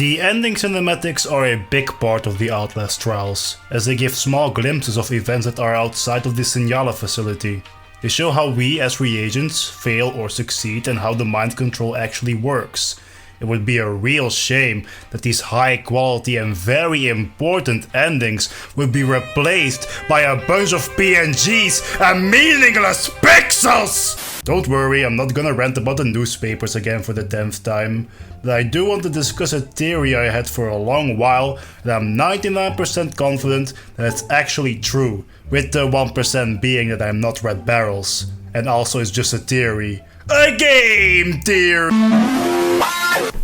The ending cinematics are a big part of the Outlast Trials, as they give small glimpses of events that are outside of the Signala facility. They show how we as reagents fail or succeed and how the mind control actually works. It would be a real shame that these high quality and very important endings would be replaced by a bunch of PNGs and meaningless pixels! Don't worry, I'm not gonna rant about the newspapers again for the 10th time, but I do want to discuss a theory I had for a long while and I'm 99% confident that it's actually true, with the 1% being that I'm not Red Barrels, and also it's just a theory. A game theory!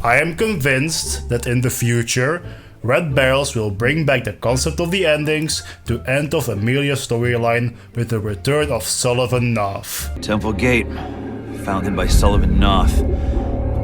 I am convinced that in the future, Red Barrels will bring back the concept of the endings to end off Amelia's storyline with the return of Sullivan Knopf. Temple Gate, founded by Sullivan Knopf,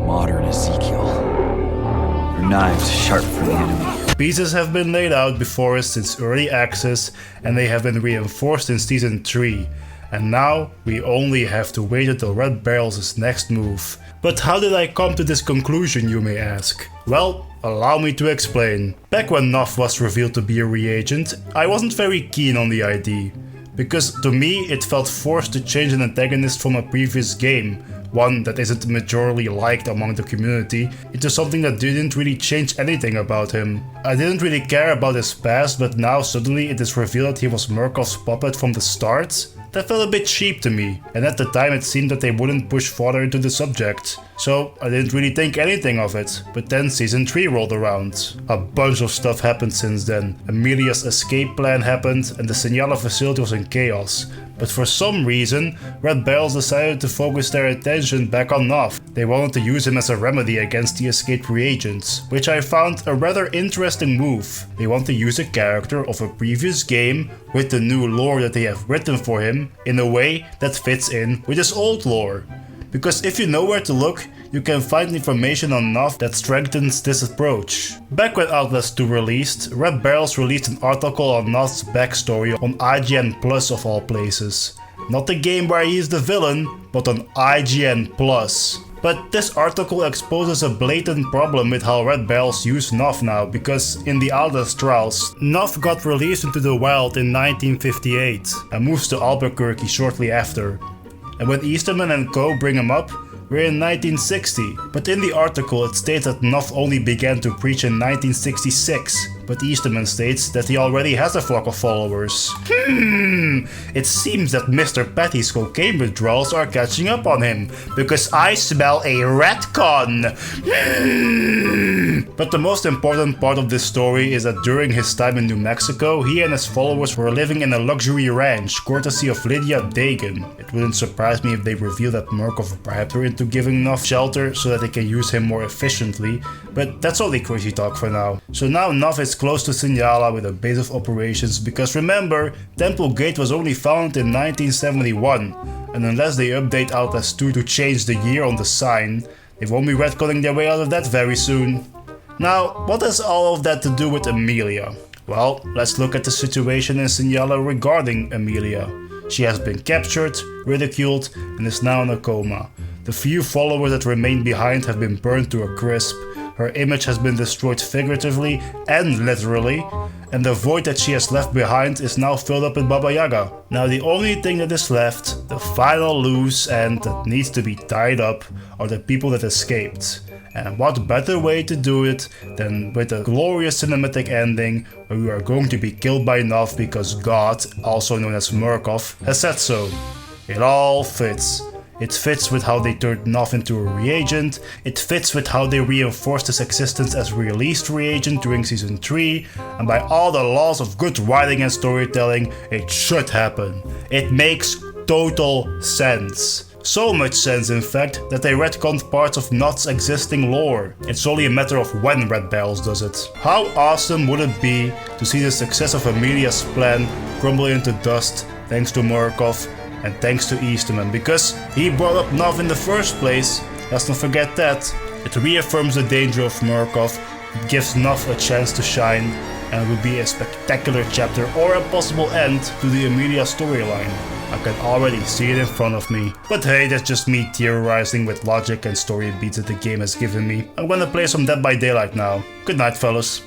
modern Ezekiel. Her knives sharp for the enemy. Pieces have been laid out before us since early access and they have been reinforced in Season 3. And now we only have to wait until Red Barrels' next move. But how did I come to this conclusion, you may ask? Well, allow me to explain. Back when Knopf was revealed to be a reagent, I wasn't very keen on the idea. Because to me it felt forced to change an antagonist from a previous game, one that isn't majorly liked among the community, into something that didn't really change anything about him. I didn't really care about his past, but now suddenly it is revealed that he was Murkoff's puppet from the start? That felt a bit cheap to me, and at the time it seemed that they wouldn't push further into the subject. So I didn't really think anything of it, but then Season 3 rolled around. A bunch of stuff happened since then. Amelia's escape plan happened and the Signala facility was in chaos. But for some reason, Red Barrels decided to focus their attention back on Knopf. They wanted to use him as a remedy against the escaped reagents, which I found a rather interesting move. They want to use a character of a previous game with the new lore that they have written for him in a way that fits in with his old lore. Because if you know where to look, you can find information on Knopf that strengthens this approach. Back when Outlast 2 released, Red Barrels released an article on Knopf's backstory on IGN Plus of all places. Not the game where he is the villain, but on IGN Plus. But this article exposes a blatant problem with how Red Barrels use Knopf now, because in the Outlast Trials, Knopf got released into the wild in 1958 and moves to Albuquerque shortly after. And when Easterman and co bring him up, we're in 1960, but in the article it states that Knopf only began to preach in 1966, but Easterman states that he already has a flock of followers. It seems that Mr. Patty's cocaine withdrawals are catching up on him, because I smell a retcon. But the most important part of this story is that during his time in New Mexico, he and his followers were living in a luxury ranch, courtesy of Lydia Dagan. It wouldn't surprise me if they reveal that Murkoff bribed her into giving Knopf shelter so that they can use him more efficiently, but that's only crazy talk for now. So now Knopf is close to Signala with a base of operations because remember, Temple Gate was only founded in 1971, and unless they update Outlast 2 to change the year on the sign, they won't be retconning their way out of that very soon. Now, what has all of that to do with Amelia? Well, let's look at the situation in Signala regarding Amelia. She has been captured, ridiculed, and is now in a coma. The few followers that remain behind have been burned to a crisp. Her image has been destroyed figuratively and literally, and the void that she has left behind is now filled up with Baba Yaga. Now the only thing that is left, the final loose end that needs to be tied up, are the people that escaped. And what better way to do it than with a glorious cinematic ending where we are going to be killed by Knopf because God, also known as Murkoff, has said so. It all fits. It fits with how they turned Knopf into a reagent, it fits with how they reinforced his existence as a released reagent during Season 3, and by all the laws of good writing and storytelling, it should happen. It makes total sense. So much sense in fact, that they retconned parts of Knopf's existing lore. It's only a matter of when Red Barrels does it. How awesome would it be to see the success of Amelia's plan crumble into dust thanks to Murkoff and thanks to Easterman, because he brought up Knopf in the first place. Let's not forget that. It reaffirms the danger of Murkoff, it gives Knopf a chance to shine, and it would be a spectacular chapter or a possible end to the Amelia storyline. I can already see it in front of me. But hey, that's just me theorizing with logic and story beats that the game has given me. I'm gonna play some Dead by Daylight now. Good night, fellas.